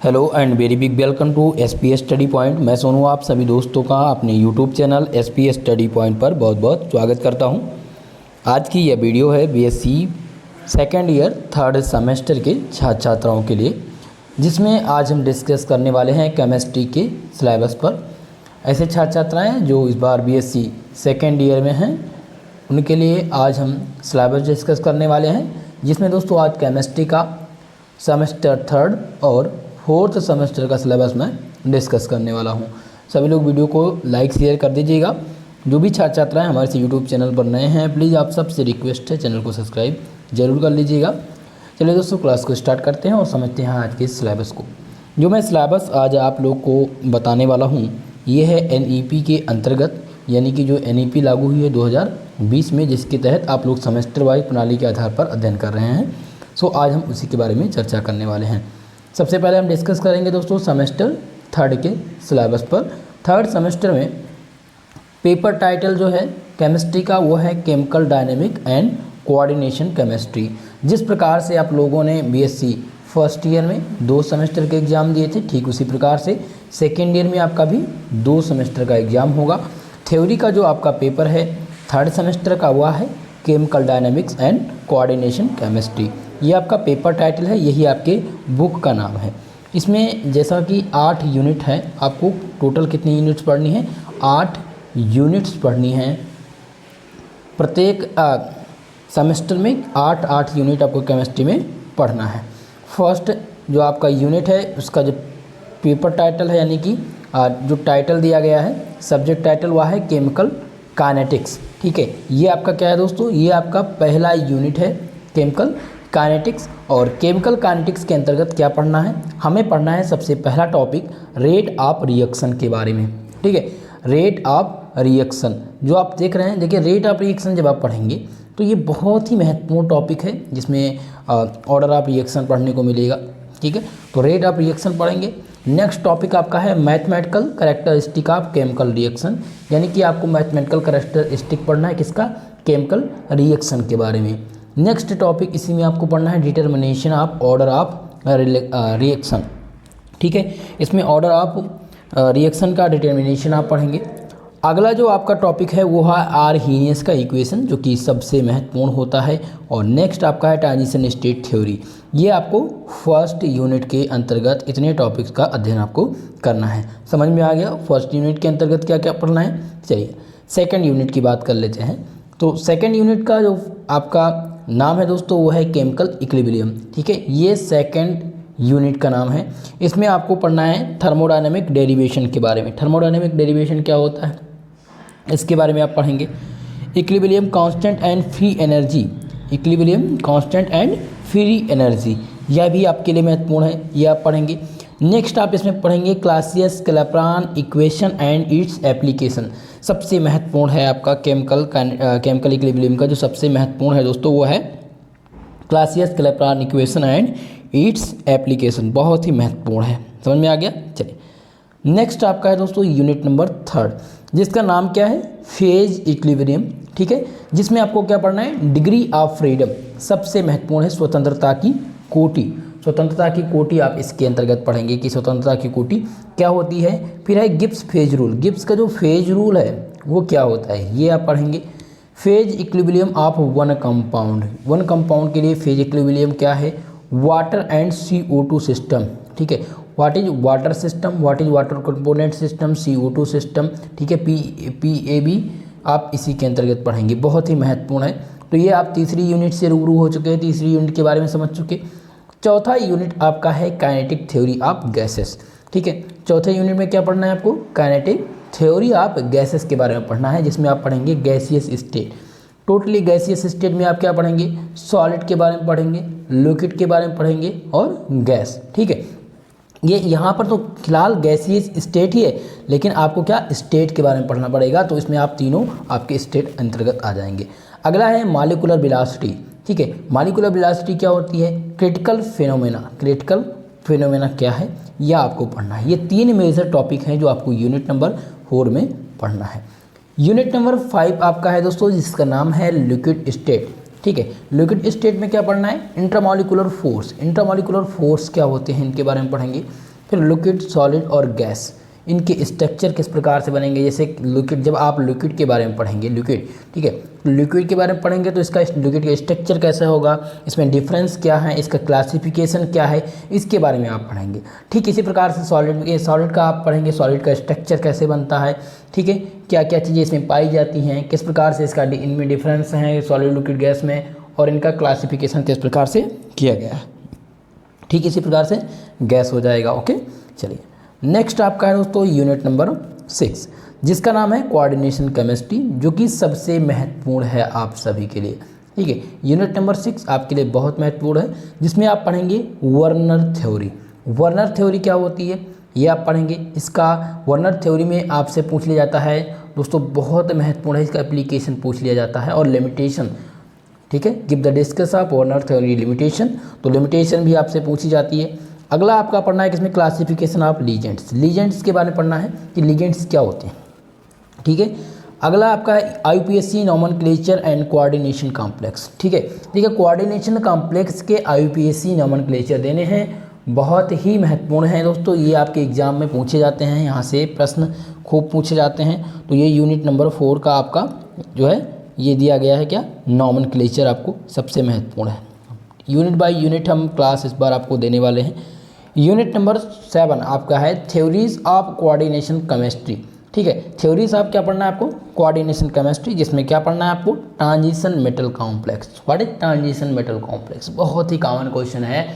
Hello and very big welcome to SPS study point. मैं सोनू आप सभी दोस्तों का अपने YouTube channel SPS study point पर बहुत बहुत स्वागत करता हूं। आज की यह वीडियो है BSc second year third semester के छात्र छात्राओं के लिए, जिसमें आज हम डिस्कस करने वाले हैं केमिस्ट्री के सिलेबस पर। ऐसे छात्र छात्राएँ जो इस बार बीएससी सेकेंड ईयर में हैं, उनके लिए आज हम सिलेबस डिस्कस करने वाले हैं, जिसमें दोस्तों आज केमिस्ट्री का सेमेस्टर थर्ड और फोर्थ सेमेस्टर का सिलेबस मैं डिस्कस करने वाला हूं। सभी लोग वीडियो को लाइक शेयर कर दीजिएगा। जो भी छात्र छात्राएँ हमारे से यूट्यूब चैनल पर नए हैं, प्लीज़ आप सबसे रिक्वेस्ट है चैनल को सब्सक्राइब जरूर कर लीजिएगा। चलिए दोस्तों, क्लास को स्टार्ट करते हैं और समझते हैं आज के सिलेबस को। जो मैं सिलेबस आज आप लोग को बताने वाला हूँ, ये है NEP के अंतर्गत, यानी कि जो NEP लागू हुई है 2020 में, जिसके तहत आप लोग सेमेस्टर वाइज प्रणाली के आधार पर अध्ययन कर रहे हैं। सो आज हम उसी के बारे में चर्चा करने वाले हैं। सबसे पहले हम डिस्कस करेंगे दोस्तों सेमेस्टर थर्ड के सिलेबस पर। थर्ड सेमेस्टर में पेपर टाइटल जो है केमिस्ट्री का वो है chemical dynamic and coordination chemistry. जिस प्रकार से आप लोगों ने बीएससी फर्स्ट ईयर में 2 सेमेस्टर के एग्ज़ाम दिए थे, ठीक उसी प्रकार से सेकेंड ईयर में आपका भी 2 सेमेस्टर का एग्ज़ाम होगा। थ्योरी का जो आपका पेपर है थर्ड सेमेस्टर का वह है chemical dynamics and coordination chemistry. ये आपका पेपर टाइटल है, यही आपके बुक का नाम है। इसमें जैसा कि 8 यूनिट है, आपको टोटल कितनी यूनिट्स पढ़नी है? 8 यूनिट्स पढ़नी है। प्रत्येक सेमेस्टर में 8 यूनिट आपको केमिस्ट्री में पढ़ना है। फर्स्ट जो आपका यूनिट है उसका जो पेपर टाइटल है, यानी कि जो टाइटल दिया गया है सब्जेक्ट टाइटल, वह है केमिकल काइनेटिक्स। ठीक है, ये आपका क्या है दोस्तों? ये आपका पहला यूनिट है केमिकल काइनेटिक्स। और केमिकल काइनेटिक्स के अंतर्गत क्या पढ़ना है? हमें पढ़ना है सबसे पहला टॉपिक रेट ऑफ रिएक्शन के बारे में। ठीक है, रेट ऑफ रिएक्शन जो आप देख रहे हैं, देखिए रेट ऑफ रिएक्शन जब आप पढ़ेंगे तो ये बहुत ही महत्वपूर्ण टॉपिक है, जिसमें ऑर्डर ऑफ रिएक्शन पढ़ने को मिलेगा। ठीक है, तो रेट ऑफ रिएक्शन पढ़ेंगे। नेक्स्ट टॉपिक आपका है mathematical characteristic of chemical reaction, यानी कि आपको मैथमेटिकल कैरेक्टरिस्टिक पढ़ना है किसका? केमिकल रिएक्शन के बारे में। नेक्स्ट टॉपिक इसी में आपको पढ़ना है determination of order of reaction. ठीक है, इसमें ऑर्डर ऑफ रिएक्शन का डिटर्मिनेशन आप पढ़ेंगे। अगला जो आपका टॉपिक है वो है आर्हीनियस का इक्वेशन, जो कि सबसे महत्वपूर्ण होता है। और नेक्स्ट आपका है ट्रांजिशन स्टेट थ्योरी। ये आपको फर्स्ट यूनिट के अंतर्गत इतने टॉपिक्स का अध्ययन आपको करना है। समझ में आ गया फर्स्ट यूनिट के अंतर्गत क्या क्या पढ़ना है? चलिए सेकेंड यूनिट की बात कर लेते हैं। तो सेकेंड यूनिट का जो आपका नाम है दोस्तों वो है केमिकल इक्विलिब्रियम। ठीक है, ये सेकेंड यूनिट का नाम है। इसमें आपको पढ़ना है थर्मोडायनेमिक डेरिवेशन के बारे में। थर्मोडायनेमिक डेरिवेशन क्या होता है इसके बारे में आप पढ़ेंगे। Equilibrium constant and free energy, equilibrium constant and free energy, यह भी आपके लिए महत्वपूर्ण है, यह आप पढ़ेंगे। नेक्स्ट आप इसमें पढ़ेंगे Clausius-Clapeyron equation and its application. सबसे महत्वपूर्ण है आपका केमिकल इक्विलिब्रियम का जो सबसे महत्वपूर्ण है दोस्तों वो है Clausius-Clapeyron equation and its application, बहुत ही महत्वपूर्ण है। समझ में आ गया? चलिए नेक्स्ट आपका है दोस्तों यूनिट नंबर थर्ड, जिसका नाम क्या है? Phase equilibrium. ठीक है, जिसमें आपको क्या पढ़ना है? डिग्री ऑफ फ्रीडम, सबसे महत्वपूर्ण है स्वतंत्रता की कोटि। स्वतंत्रता की कोटि आप इसके अंतर्गत पढ़ेंगे कि स्वतंत्रता की कोटि क्या होती है। फिर है गिब्स फेज रूल, गिब्स का जो फेज रूल है वो क्या होता है ये आप पढ़ेंगे। Phase equilibrium of one compound, one compound के लिए फेज इक्विलिब्रियम क्या है? Water and CO2 system. ठीक है, what is water system, what is water component system, CO2 system. ठीक है, PAB आप इसी के अंतर्गत पढ़ेंगे, बहुत ही महत्वपूर्ण है। तो ये आप तीसरी यूनिट से रूबरू हो चुके हैं, तीसरी यूनिट के बारे में समझ चुके। चौथा यूनिट आपका है काइनेटिक थ्योरी ऑफ गैसेस। ठीक है, चौथे यूनिट में क्या पढ़ना है आपको? काइनेटिक थ्योरी ऑफ गैसेस के बारे में पढ़ना है, जिसमें आप पढ़ेंगे gaseous state. Totally gaseous state में आप क्या पढ़ेंगे? सॉलिड के बारे में पढ़ेंगे, लिक्विड के बारे में पढ़ेंगे और गैस। ठीक है, ये यहाँ पर तो फिलहाल गैसियस स्टेट ही है, लेकिन आपको क्या स्टेट के बारे में पढ़ना पड़ेगा, तो इसमें आप तीनों आपके स्टेट अंतर्गत आ जाएंगे। अगला है मॉलिक्यूलर वेलोसिटी। ठीक है, मॉलिक्यूलर वेलोसिटी क्या होती है? क्रिटिकल फिनोमेना, क्रिटिकल फिनोमेना क्या है यह आपको पढ़ना है। ये 3 मेजर टॉपिक हैं जो आपको यूनिट नंबर 4 में पढ़ना है। यूनिट नंबर 5 आपका है दोस्तों, जिसका नाम है लिक्विड स्टेट। ठीक है, लिक्विड स्टेट में क्या पढ़ना है? Intramolecular force. इंट्रामॉलिक्यूलर फोर्स क्या होते हैं इनके बारे में पढ़ेंगे। फिर लिक्विड, सॉलिड और गैस, इनके स्ट्रक्चर किस प्रकार से बनेंगे। जैसे लिक्विड, जब आप लिक्विड के बारे में पढ़ेंगे, लिक्विड, ठीक है, लिक्विड के बारे में पढ़ेंगे तो इसका लिक्विड का स्ट्रक्चर कैसा होगा, इसमें डिफरेंस क्या है, इसका क्लासिफिकेशन क्या है, इसके बारे में आप पढ़ेंगे। ठीक इसी प्रकार से सॉलिड का आप पढ़ेंगे, सॉलिड का स्ट्रक्चर कैसे बनता है, ठीक है, क्या क्या चीज़ें इसमें पाई जाती हैं, किस प्रकार से इसका इनमें डिफरेंस है सॉलिड, लिक्विड, गैस में, और इनका क्लासिफिकेशन किस प्रकार से किया गया है। ठीक इसी प्रकार से गैस हो जाएगा। ओके, चलिए नेक्स्ट आपका है दोस्तों यूनिट नंबर 6, जिसका नाम है कोऑर्डिनेशन केमिस्ट्री, जो कि सबसे महत्वपूर्ण है आप सभी के लिए। ठीक है, यूनिट नंबर 6 आपके लिए बहुत महत्वपूर्ण है, जिसमें आप पढ़ेंगे वर्नर थ्योरी। वर्नर थ्योरी क्या होती है ये आप पढ़ेंगे। इसका वर्नर थ्योरी में आपसे पूछ लिया जाता है दोस्तों, बहुत महत्वपूर्ण है, इसका एप्लीकेशन पूछ लिया जाता है, और लिमिटेशन। ठीक है, give the discuss of Werner theory limitation, तो लिमिटेशन भी आपसे पूछी जाती है। अगला आपका पढ़ना है किसमें, क्लासिफिकेशन ऑफ लीजेंड्स। लीजेंड्स के बारे में पढ़ना है कि लीजेंड्स क्या होते हैं। ठीक है, अगला आपका IUPAC nomenclature and coordination complex. ठीक है, देखिए कोऑर्डिनेशन कॉम्प्लेक्स के IUPAC नॉमेनक्लेचर देने हैं, बहुत ही महत्वपूर्ण है दोस्तों, ये आपके एग्जाम में पूछे जाते हैं, यहाँ से प्रश्न खूब पूछे जाते हैं। तो ये यूनिट नंबर 4 का आपका जो है ये दिया गया है, क्या, नॉमेनक्लेचर आपको सबसे महत्वपूर्ण है। यूनिट बाय यूनिट हम क्लास इस बार आपको देने वाले हैं। यूनिट नंबर 7 आपका है थ्योरीज ऑफ कोऑर्डिनेशन केमिस्ट्री। ठीक है, थ्योरीज ऑफ क्या पढ़ना है आपको, कोऑर्डिनेशन केमिस्ट्री, जिसमें क्या पढ़ना है आपको, transition metal complex. What is transition metal complex, बहुत ही कॉमन क्वेश्चन है,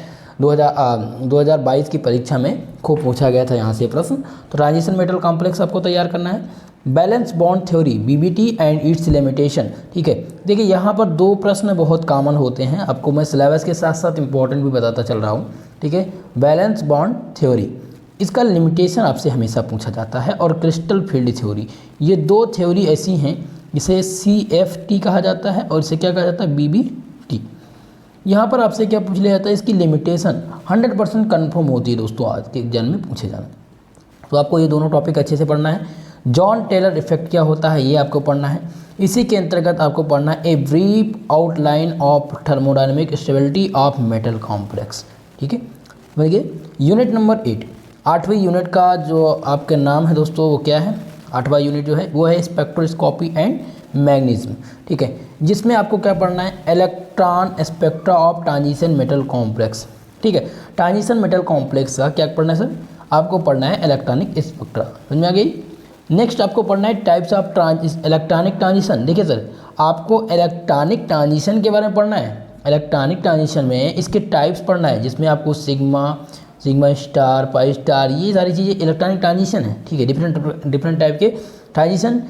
2022 की परीक्षा में खूब पूछा गया था यहाँ से प्रश्न। तो ट्रांजिशन मेटल कॉम्प्लेक्स आपको तैयार करना है। Valence bond theory, BBT and it's limitation. ठीक है, देखिए यहाँ पर 2 प्रश्न बहुत कॉमन होते हैं, आपको मैं सिलेबस के साथ साथ इंपॉर्टेंट भी बताता चल रहा हूँ। ठीक है, बैलेंस बॉन्ड थ्योरी, इसका लिमिटेशन आपसे हमेशा पूछा जाता है, और क्रिस्टल फील्ड थ्योरी, ये 2 थ्योरी ऐसी हैं जिसे CFT कहा जाता है, और इसे क्या कहा जाता है, BBT। यहाँ पर आपसे क्या पूछ लिया जाता है, इसकी लिमिटेशन 100% कन्फर्म होती है दोस्तों, आज के एग्जाम में पूछे जाना। तो आपको ये दोनों टॉपिक अच्छे से पढ़ना है। जॉन टेलर इफेक्ट क्या होता है ये आपको पढ़ना है। इसी के अंतर्गत आपको पढ़ना है a brief outline of thermodynamic stability of metal complex. ठीक है, देखिए यूनिट नंबर 8, 8वीं यूनिट का जो आपका नाम है दोस्तों वो क्या है, 8वां यूनिट जो है वो है स्पेक्ट्रोस्कोपी एंड मैग्नीज्म। ठीक है, जिसमें आपको क्या पढ़ना है, electron spectra of transition metal complex. ठीक है, ट्रांजिशन मेटल कॉम्प्लेक्स का क्या पढ़ना है सर, आपको पढ़ना है इलेक्ट्रॉनिक स्पेक्ट्रा। समझ में आ गई। नेक्स्ट आपको पढ़ना है टाइप्स ऑफ इलेक्ट्रॉनिक ट्रांजिशन। देखिए सर, आपको इलेक्ट्रॉनिक ट्रांजिशन के बारे में पढ़ना है। इलेक्ट्रॉनिक ट्रांजिशन में इसके टाइप्स पढ़ना है, जिसमें आपको सिग्मा स्टार, पाई स्टार, ये सारी चीज़ें इलेक्ट्रॉनिक ट्रांजिशन है। ठीक है, डिफरेंट टाइप के ट्रांजिशन,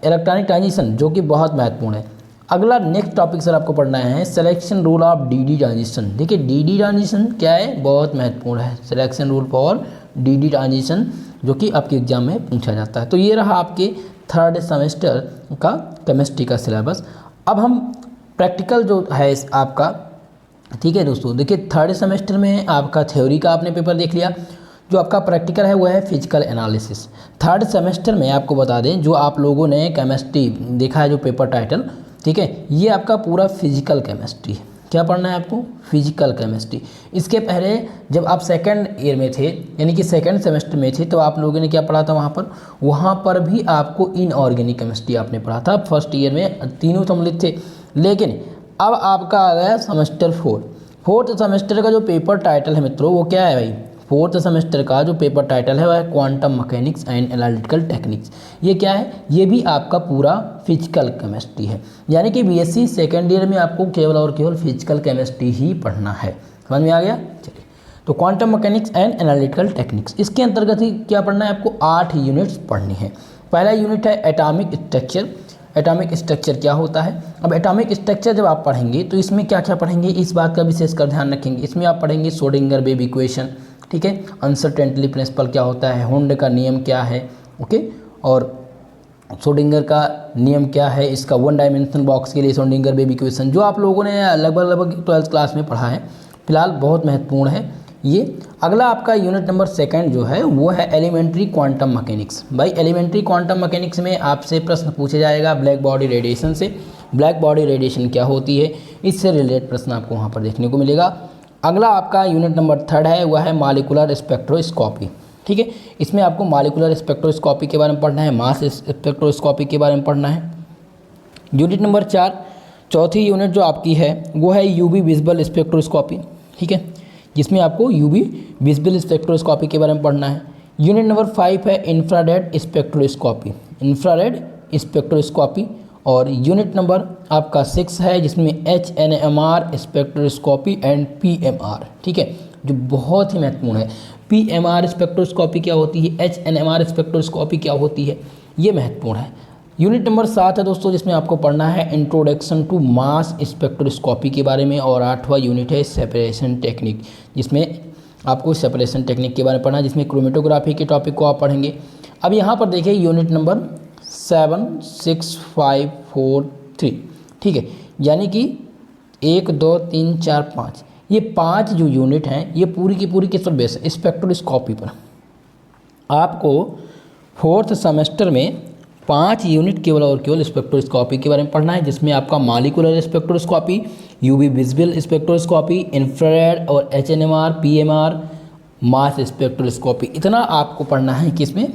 इलेक्ट्रॉनिक ट्रांजिशन, जो कि बहुत महत्वपूर्ण है। अगला नेक्स्ट टॉपिक सर आपको पढ़ना है selection rule of DD transition. देखिए DD ट्रांजिशन क्या है, बहुत महत्वपूर्ण है, selection rule for DD transition, जो कि आपके एग्जाम में पूछा जाता है। तो ये रहा आपके 3rd सेमेस्टर का केमिस्ट्री का सिलेबस। अब हम प्रैक्टिकल जो है आपका, ठीक है दोस्तों, देखिए 3rd सेमेस्टर में आपका थ्योरी का आपने पेपर देख लिया, जो आपका प्रैक्टिकल है वो है फिजिकल एनालिसिस। 3rd सेमेस्टर में आपको बता दें, जो आप लोगों ने केमिस्ट्री देखा है जो पेपर टाइटल, ठीक है, ये आपका पूरा फिजिकल केमिस्ट्री है। क्या पढ़ना है आपको, फिजिकल केमिस्ट्री। इसके पहले जब आप 2nd ईयर में थे, यानी कि 2nd सेमेस्टर में थे, तो आप लोगों ने क्या पढ़ा था वहाँ पर भी आपको इनऑर्गेनिक केमिस्ट्री आपने पढ़ा था। 1st ईयर में तीनों सम्मिलित थे, लेकिन अब आपका आ गया सेमेस्टर 4। 4th सेमेस्टर का जो पेपर टाइटल है मित्रों वो क्या है भाई, 4th सेमेस्टर का जो पेपर टाइटल है वह है quantum mechanics and analytical techniques. ये क्या है, ये भी आपका पूरा फिजिकल केमिस्ट्री है, यानी कि BSc 2nd ईयर में आपको केवल और केवल फिजिकल केमिस्ट्री ही पढ़ना है। समझ में आ गया। चलिए, तो quantum mechanics and analytical techniques, इसके अंतर्गत ही क्या पढ़ना है आपको, 8 यूनिट्स पढ़नी है। पहला यूनिट है एटॉमिक स्ट्रक्चर। एटॉमिक स्ट्रक्चर क्या होता है। अब एटॉमिक स्ट्रक्चर जब आप पढ़ेंगे तो इसमें क्या क्या पढ़ेंगे, इस बात का विशेषकर ध्यान रखेंगे। इसमें आप पढ़ेंगे श्रोडिंगर वेव इक्वेशन, ठीक है, अनसर्टेनिटी प्रिंसिपल क्या होता है, हुंड का नियम क्या है, ओके, और श्रोडिंगर का नियम क्या है, इसका 1 डायमेंशन बॉक्स के लिए श्रोडिंगर वेव इक्वेशन, जो आप लोगों ने लगभग 12th क्लास में पढ़ा है, फिलहाल बहुत महत्वपूर्ण है ये। अगला आपका यूनिट नंबर 2 जो है वो है एलिमेंट्री क्वांटम मैकेनिक्स। भाई एलिमेंट्री क्वांटम मैकेनिक्स में आपसे प्रश्न पूछा जाएगा ब्लैक बॉडी रेडिएशन से। ब्लैक बॉडी रेडिएशन क्या होती है, इससे रिलेटेड प्रश्न आपको वहाँ पर देखने को मिलेगा। अगला आपका यूनिट नंबर 3 है, वह है मॉलिक्यूलर स्पेक्ट्रोस्कोपी। ठीक है, इसमें आपको मॉलिक्यूलर स्पेक्ट्रोस्कोपी के बारे में पढ़ना है, मास स्पेक्ट्रोस्कोपी के बारे में पढ़ना है। यूनिट नंबर 4, चौथी यूनिट जो आपकी है वो है यूवी विजिबल स्पेक्ट्रोस्कोपी। ठीक है, जिसमें आपको यूवी विजिबल स्पेक्ट्रोस्कोपी के बारे में पढ़ना है। यूनिट नंबर 5 है इंफ्रारेड स्पेक्ट्रोस्कोपी, इंफ्रारेड स्पेक्ट्रोस्कोपी। और यूनिट नंबर आपका 6 है जिसमें HNMR स्पेक्ट्रोस्कोपी एंड PMR। ठीक है, जो बहुत ही महत्वपूर्ण है। PMR स्पेक्ट्रोस्कोपी क्या होती है, HNMR स्पेक्ट्रोस्कोपी क्या होती है, ये महत्वपूर्ण है। यूनिट नंबर 7 है दोस्तों, जिसमें आपको पढ़ना है इंट्रोडक्शन टू मास स्पेक्ट्रोस्कोपी के बारे में। और 8वां यूनिट है सेपरेशन टेक्निक, जिसमें आपको सेपरेशन टेक्निक के बारे में पढ़ना है, जिसमें क्रोमेटोग्राफी के टॉपिक को आप पढ़ेंगे। अब यहाँ पर देखिए यूनिट नंबर 7, 6, 5, 4, 3। ठीक है, यानी कि 1, 2, 3, 4, 5, ये 5 जो यूनिट हैं ये पूरी की पूरी किस पर बेस है, स्पेक्ट्रोस्कोपी पर। आपको 4th सेमेस्टर में 5 यूनिट केवल और केवल स्पेक्ट्रोस्कोपी के बारे में पढ़ना है, जिसमें आपका molecular spectroscopy, UV visible spectroscopy, infrared और HNMR, PMR, मास स्पेक्ट्रोस्कोपी। इतना आपको पढ़ना है किसमें,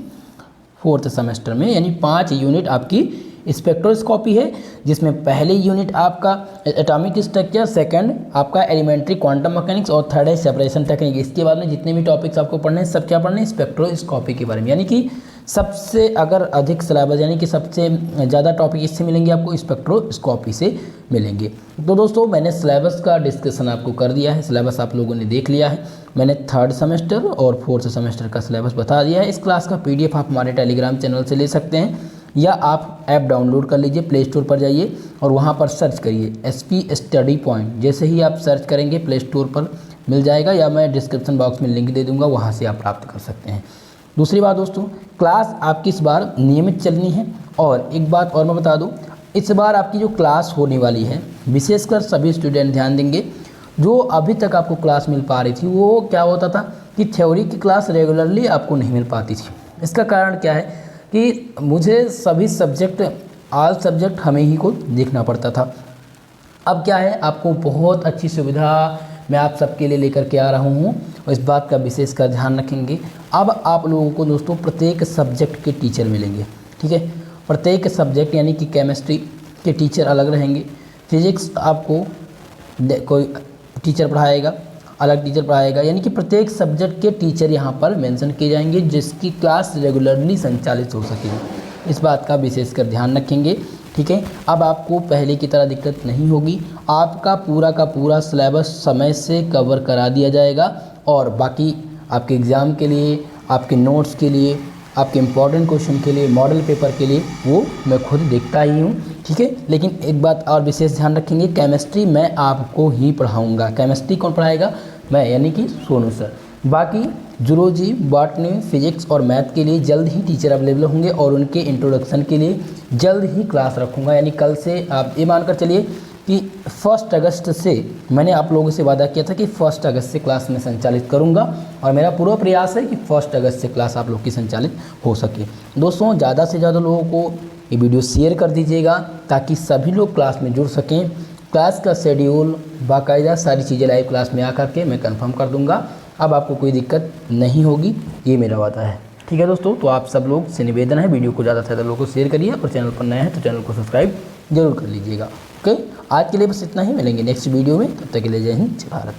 4th सेमेस्टर में। यानी 5 यूनिट आपकी स्पेक्ट्रोस्कोपी है, जिसमें पहले यूनिट आपका एटॉमिक स्ट्रक्चर, सेकंड आपका एलिमेंट्री क्वांटम मैकेनिक्स और थर्ड है सेपरेशन टेक्निक। इसके बाद में जितने भी टॉपिक्स आपको पढ़ने हैं सब क्या पढ़ने हैं, स्पेक्ट्रोस्कोपी के बारे में। यानी कि सबसे अगर अधिक सिलेबस, यानी कि सबसे ज़्यादा टॉपिक इससे मिलेंगे आपको, स्पेक्ट्रोस्कोपी से मिलेंगे। तो दोस्तों मैंने सिलेबस का डिस्कशन आपको कर दिया है, सिलेबस आप लोगों ने देख लिया है। मैंने 3rd सेमेस्टर और 4th सेमेस्टर का सिलेबस बता दिया है। इस क्लास का PDF आप हमारे टेलीग्राम चैनल से ले सकते हैं, या आप ऐप डाउनलोड कर लीजिए, प्ले स्टोर पर जाइए और वहाँ पर सर्च करिए SP स्टडी पॉइंट। जैसे ही आप सर्च करेंगे प्ले स्टोर पर मिल जाएगा, या मैं डिस्क्रिप्शन बॉक्स में लिंक दे दूँगा, वहाँ से आप प्राप्त कर सकते हैं। दूसरी बात दोस्तों, क्लास आपकी इस बार नियमित चलनी है। और एक बात और मैं बता दूं, इस बार आपकी जो क्लास होने वाली है, विशेषकर सभी स्टूडेंट ध्यान देंगे, जो अभी तक आपको क्लास मिल पा रही थी वो क्या होता था कि थ्योरी की क्लास रेगुलरली आपको नहीं मिल पाती थी। इसका कारण क्या है कि मुझे सभी सब्जेक्ट, ऑल सब्जेक्ट हमें ही को देखना पड़ता था। अब क्या है, आपको बहुत अच्छी सुविधा मैं आप सबके लिए लेकर के आ रहा हूँ, और इस बात का विशेष कर ध्यान रखेंगे। अब आप लोगों को दोस्तों प्रत्येक सब्जेक्ट के टीचर मिलेंगे। ठीक है, प्रत्येक सब्जेक्ट यानी कि केमिस्ट्री के टीचर अलग रहेंगे, फिजिक्स आपको कोई टीचर पढ़ाएगा, अलग टीचर पढ़ाएगा, यानी कि प्रत्येक सब्जेक्ट के टीचर यहाँ पर मेंशन किए जाएंगे, जिसकी क्लास रेगुलरली संचालित हो सके। इस बात का विशेष कर ध्यान रखेंगे। ठीक है, अब आपको पहले की तरह दिक्कत नहीं होगी, आपका पूरा का पूरा सिलेबस समय से कवर करा दिया जाएगा। और बाकी आपके एग्ज़ाम के लिए, आपके नोट्स के लिए, आपके इम्पॉर्टेंट क्वेश्चन के लिए, मॉडल पेपर के लिए वो मैं खुद देखता ही हूँ। ठीक है, लेकिन एक बात और विशेष ध्यान रखेंगे, केमिस्ट्री मैं आपको ही पढ़ाऊँगा। केमिस्ट्री कौन पढ़ाएगा, मैं, यानी कि सोनू सर। बाकी जूलॉजी, बॉटनी, फिजिक्स और मैथ के लिए जल्द ही टीचर अवेलेबल होंगे, और उनके इंट्रोडक्शन के लिए जल्द ही क्लास रखूँगा। यानी कल से आप ये मानकर चलिए कि 1 अगस्त से मैंने आप लोगों से वादा किया था कि 1 अगस्त से क्लास में संचालित करूंगा, और मेरा पूरा प्रयास है कि 1 अगस्त से क्लास आप लोग की संचालित हो सके। दोस्तों ज़्यादा से ज़्यादा लोगों को ये वीडियो शेयर कर दीजिएगा, ताकि सभी लोग क्लास में जुड़ सकें। क्लास का शेड्यूल बाकायदा सारी चीज़ें लाइव क्लास में आकर के मैं कंफर्म कर दूँगा। अब आपको कोई दिक्कत नहीं होगी, ये मेरा वादा है। ठीक है दोस्तों, तो आप सब लोग से निवेदन है, वीडियो को ज़्यादा से ज़्यादा लोगों को शेयर करिए, और चैनल पर नए हैं तो चैनल को सब्सक्राइब जरूर कर लीजिएगा। ओके, आज के लिए बस इतना ही, मिलेंगे नेक्स्ट वीडियो में, तब तक के लिए जय हिंद, जय भारत।